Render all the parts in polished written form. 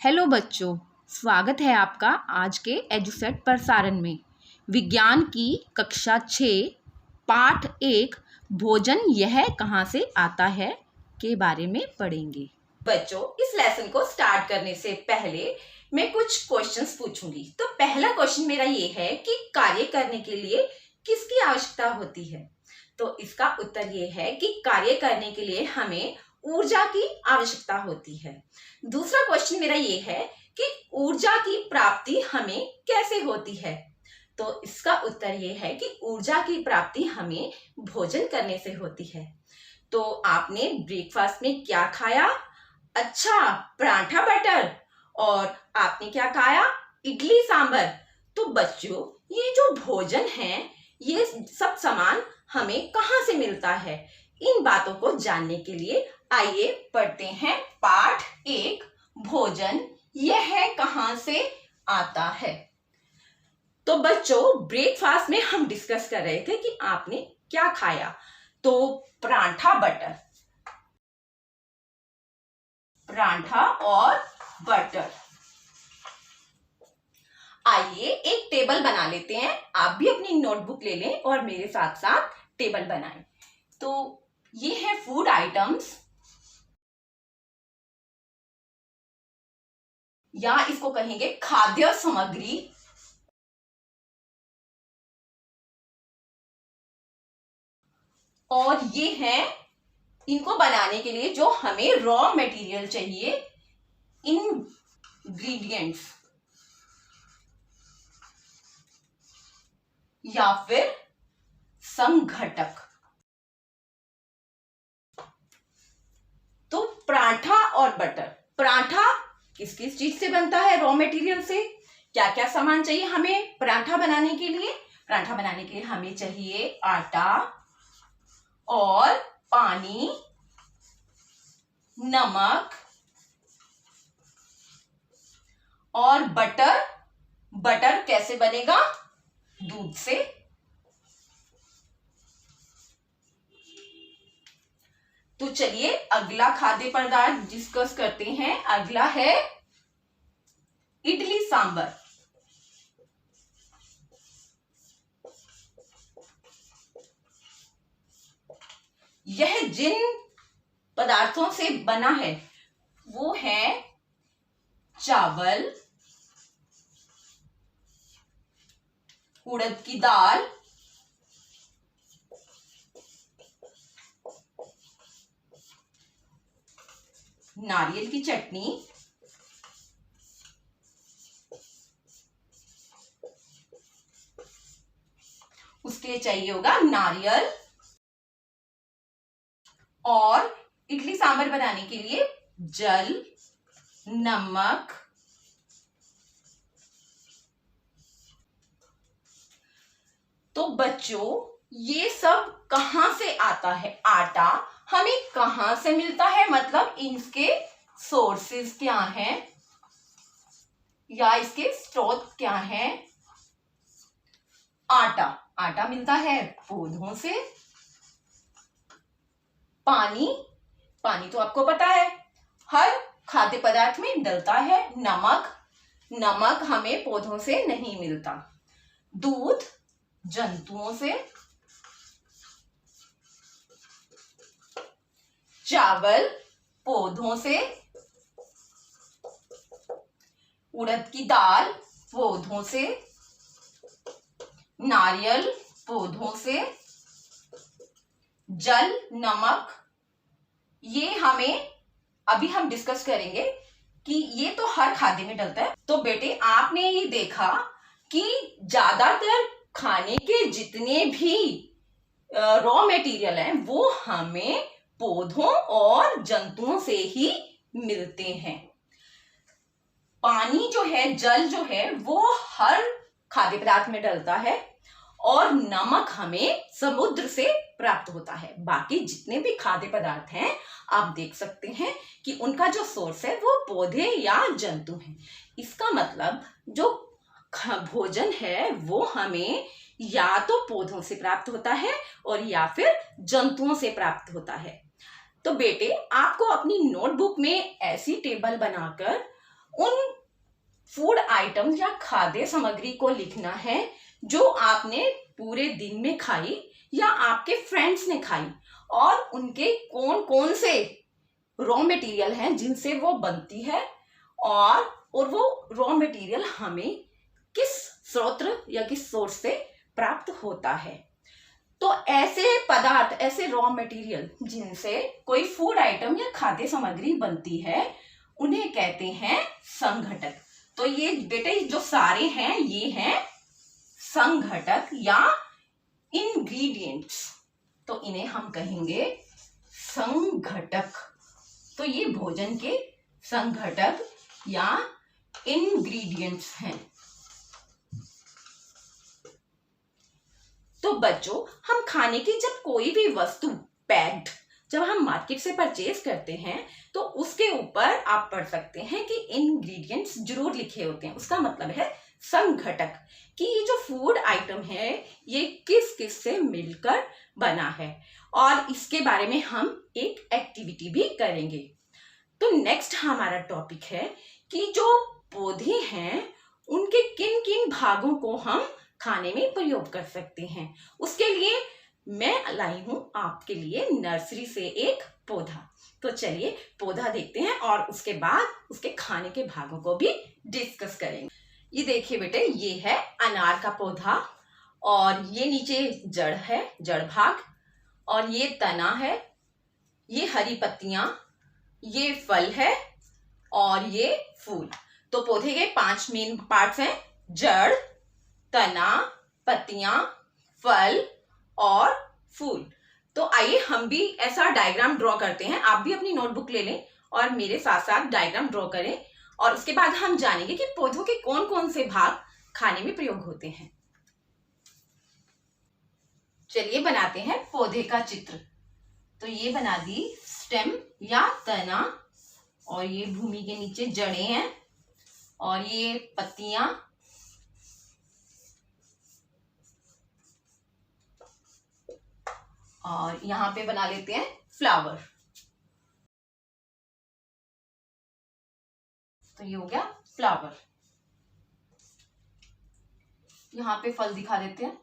Hello बच्चों, स्वागत है आपका आज के एजुसेट प्रसारण में। विज्ञान की कक्षा 6 पाठ 1 भोजन यह कहाँ से आता है के बारे में पढ़ेंगे। बच्चों, इस लेसन को स्टार्ट करने से पहले मैं कुछ क्वेश्चंस पूछूंगी। तो पहला क्वेश्चन मेरा ये है कि कार्य करने के लिए किसकी आवश्यकता होती है। तो इसका उत्तर ये है कि कार्य करने के लिए हमें ऊर्जा की आवश्यकता होती है। दूसरा क्वेश्चन मेरा ये है कि ऊर्जा की प्राप्ति हमें कैसे होती है। तो इसका उत्तर ये है कि ऊर्जा की प्राप्ति हमें भोजन करने से होती है। तो आपने ब्रेकफास्ट में क्या खाया? अच्छा, पराठा बटर। और आपने क्या खाया? इडली सांभर। तो बच्चों, ये जो भोजन है, ये सब सामान हमें कहाँ से मिलता है? इन बातों को जानने के लिए आइए पढ़ते हैं पाठ 1 भोजन यह कहाँ से आता है। तो बच्चों, ब्रेकफास्ट में हम डिस्कस कर रहे थे कि आपने क्या खाया। तो पराठा बटर, पराठा और बटर। आइए एक टेबल बना लेते हैं। आप भी अपनी नोटबुक ले लें और मेरे साथ साथ टेबल बनाएं। तो ये है फूड आइटम्स, या इसको कहेंगे खाद्य सामग्री। और ये है इनको बनाने के लिए जो हमें रॉ मटेरियल चाहिए, इंग्रेडिएंट्स या फिर संघटक। तो पराठा और बटर। पराठा किस किस चीज से बनता है? रॉ मटेरियल से। क्या क्या सामान चाहिए हमें पराठा बनाने के लिए? पराठा बनाने के लिए हमें चाहिए आटा और पानी, नमक और बटर। बटर कैसे बनेगा? दूध से। तो चलिए अगला खाद्य पदार्थ डिस्कस करते हैं। अगला है इडली सांभर। यह जिन पदार्थों से बना है वो है चावल, उड़द की दाल, नारियल की चटनी, उसके लिए चाहिए होगा नारियल। और इडली सांभर बनाने के लिए जल, नमक, तो बच्चों ये सब कहां से आता है? आटा हमें कहां से मिलता है? मतलब इनके सोर्सेस क्या हैं या इसके स्रोत क्या हैं? आटा मिलता है पौधों से। पानी तो आपको पता है हर खाद्य पदार्थ में डलता है। नमक हमें पौधों से नहीं मिलता। दूध जंतुओं से। चावल पौधों से। उड़द की दाल पौधों से। नारियल पौधों से। जल, नमक, ये हमें अभी हम डिस्कस करेंगे कि ये तो हर खाद्य में डलता है। तो बेटे, आपने ये देखा कि ज्यादातर खाने के जितने भी रॉ मटेरियल हैं वो हमें पौधों और जंतुओं से ही मिलते हैं। पानी जो है, जल जो है, वो हर खाद्य पदार्थ में डलता है। और नमक हमें समुद्र से प्राप्त होता है। बाकी जितने भी खाद्य पदार्थ हैं आप देख सकते हैं कि उनका जो सोर्स है वो पौधे या जंतु हैं। इसका मतलब जो भोजन है वो हमें या तो पौधों से प्राप्त होता है और या फिर जंतुओं से प्राप्त होता है। तो बेटे, आपको अपनी नोटबुक में ऐसी टेबल बनाकर उन फूड आइटम या खाद्य सामग्री को लिखना है जो आपने पूरे दिन में खाई या आपके फ्रेंड्स ने खाई, और उनके कौन कौन से रॉ मटेरियल हैं जिनसे वो बनती है, और वो रॉ मटेरियल हमें किस स्रोत या किस सोर्स से प्राप्त होता है। तो ऐसे पदार्थ, ऐसे रॉ मटेरियल जिनसे कोई फूड आइटम या खाद्य सामग्री बनती है, उन्हें कहते हैं संघटक। तो ये बेटे जो सारे हैं ये हैं संघटक या इंग्रेडिएंट्स, तो इन्हें हम कहेंगे संघटक। तो ये भोजन के संघटक या इंग्रेडिएंट्स हैं। तो बच्चों, हम खाने की जब कोई भी वस्तु पैक्ड जब हम मार्केट से परचेज करते हैं तो उसके ऊपर आप पढ़ सकते हैं कि इंग्रेडिएंट्स जरूर लिखे होते हैं। उसका मतलब है संघटक, कि ये जो फूड आइटम है ये किस किस से मिलकर बना है, और इसके बारे में हम एक एक्टिविटी भी करेंगे। तो नेक्स्ट हमारा टॉपिक है कि जो पौधे हैं उनके किन किन भागों को हम खाने में प्रयोग कर सकते हैं। उसके लिए मैं लाई हूं आपके लिए नर्सरी से एक पौधा। तो चलिए पौधा देखते हैं और उसके बाद उसके खाने के भागों को भी डिस्कस करेंगे। ये देखिए बेटे, ये है अनार का पौधा, और ये नीचे जड़ है, जड़ भाग, और ये तना है, ये हरी पत्तियां, ये फल है, और ये फूल। तो पौधे के 5 मेन पार्ट्स हैं: जड़, तना, पत्तियां, फल और फूल। तो आइए हम भी ऐसा डायग्राम ड्रॉ करते हैं। आप भी अपनी नोटबुक ले लें और मेरे साथ साथ डायग्राम ड्रॉ करें, और उसके बाद हम जानेंगे कि पौधों के कौन कौन से भाग खाने में प्रयोग होते हैं। चलिए बनाते हैं पौधे का चित्र। तो ये बना दी स्टेम या तना, और ये भूमि के नीचे जड़ें हैं, और ये पत्तियां, और यहां पे बना लेते हैं फ्लावर। तो ये हो गया फ्लावर। यहां पे फल दिखा देते हैं।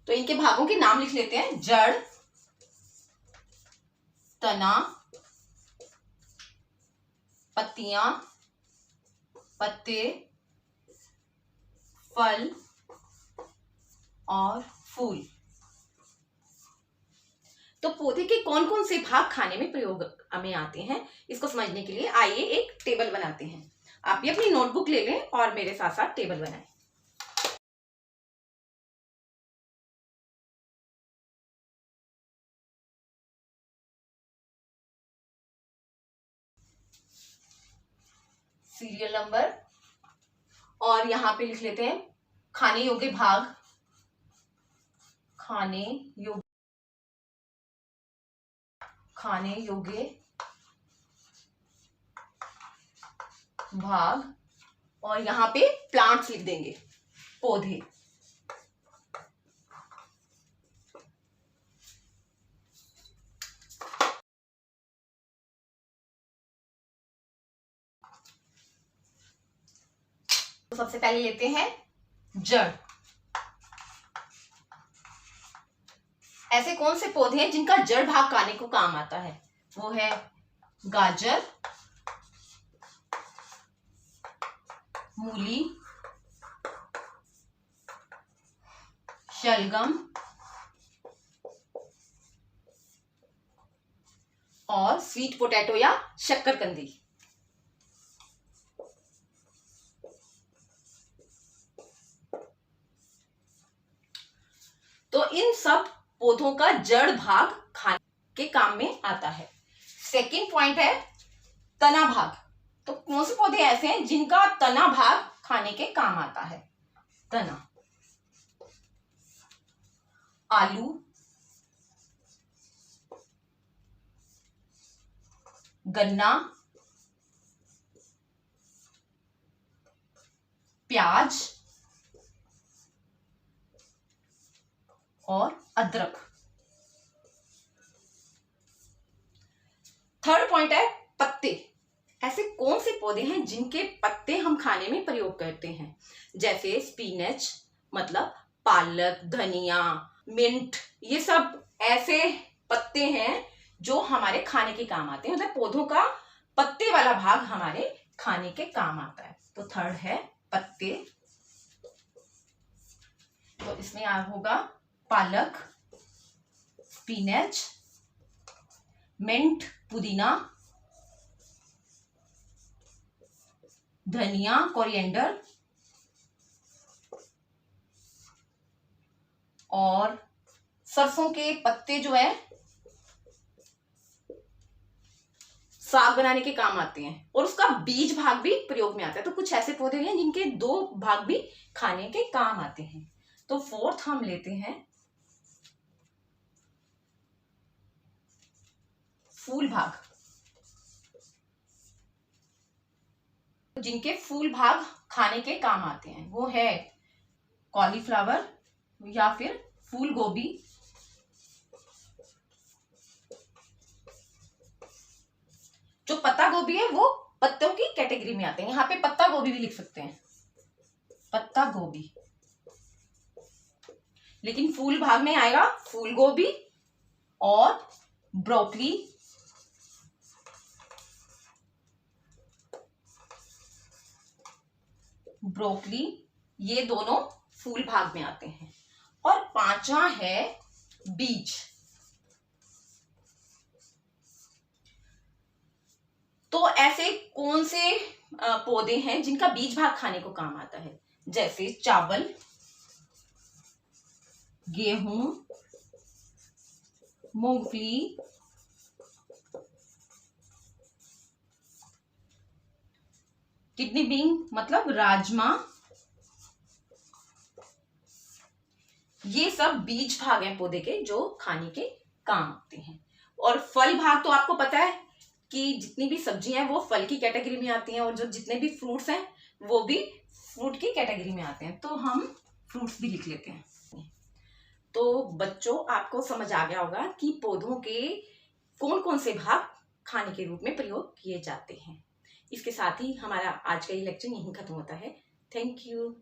तो इनके भागों के नाम लिख लेते हैं: जड़, तना, पत्तियां, पत्ते, फल और फूल। तो पौधे के कौन कौन से भाग खाने में प्रयोग में आते हैं, इसको समझने के लिए आइए एक टेबल बनाते हैं। आप भी अपनी नोटबुक ले लें और मेरे साथ साथ टेबल बनाएं। सीरियल नंबर, और यहां पे लिख लेते हैं खाने योग्य भाग। खाने योग्य भाग, और यहां पे प्लांट्स लिख देंगे, पौधे। तो सबसे पहले लेते हैं जड़। ऐसे कौन से पौधे हैं जिनका जड़ भाग खाने को काम आता है? वो है गाजर, मूली, शलगम और स्वीट पोटैटो या शक्करकंदी। तो इन सब पौधों का जड़ भाग खाने के काम में आता है। सेकंड पॉइंट है तना भाग। तो कौन से पौधे ऐसे हैं जिनका तना भाग खाने के काम आता है? तना: आलू, गन्ना, प्याज और अदरक। थर्ड पॉइंट है पत्ते। ऐसे कौन से पौधे हैं जिनके पत्ते हम खाने में प्रयोग करते हैं? जैसे स्पिनच मतलब पालक, धनिया, मिंट, ये सब ऐसे पत्ते हैं जो हमारे खाने के काम आते हैं। मतलब पौधों का पत्ते वाला भाग हमारे खाने के काम आता है। तो थर्ड है पत्ते। तो इसमें होगा पालक, स्पिनच, मिंट पुदीना, धनिया कोरिएंडर और सरसों के पत्ते जो है साग बनाने के काम आते हैं और उसका बीज भाग भी प्रयोग में आता है। तो कुछ ऐसे पौधे हैं जिनके दो भाग भी खाने के काम आते हैं। तो फोर्थ हम लेते हैं फूल भाग। जिनके फूल भाग खाने के काम आते हैं वो है कॉलीफ्लावर या फिर फूल गोभी, जो पत्ता गोभी है वो पत्तों की कैटेगरी में आते हैं। यहाँ पे पत्ता गोभी भी लिख सकते हैं, पत्ता गोभी। लेकिन फूल भाग में आएगा फूल गोभी और ब्रोकली, ये दोनों फूल भाग में आते हैं। और पांचवा है बीज। तो ऐसे कौन से पौधे हैं जिनका बीज भाग खाने को काम आता है? जैसे चावल, गेहूं, मूंगफली, किडनी बीन मतलब राजमा, ये सब बीज भाग हैं पौधे के जो खाने के काम आते हैं। और फल भाग तो आपको पता है कि जितनी भी सब्जियां हैं वो फल की कैटेगरी में आती हैं और जो जितने भी फ्रूट्स हैं वो भी फ्रूट की कैटेगरी में आते हैं। तो हम फ्रूट्स भी लिख लेते हैं। तो बच्चों आपको समझ आ गया होगा कि पौधों के कौन कौन से भाग खाने के रूप में प्रयोग किए जाते हैं। इसके साथ ही हमारा आज का ये लेक्चर यहीं खत्म होता है। Thank you.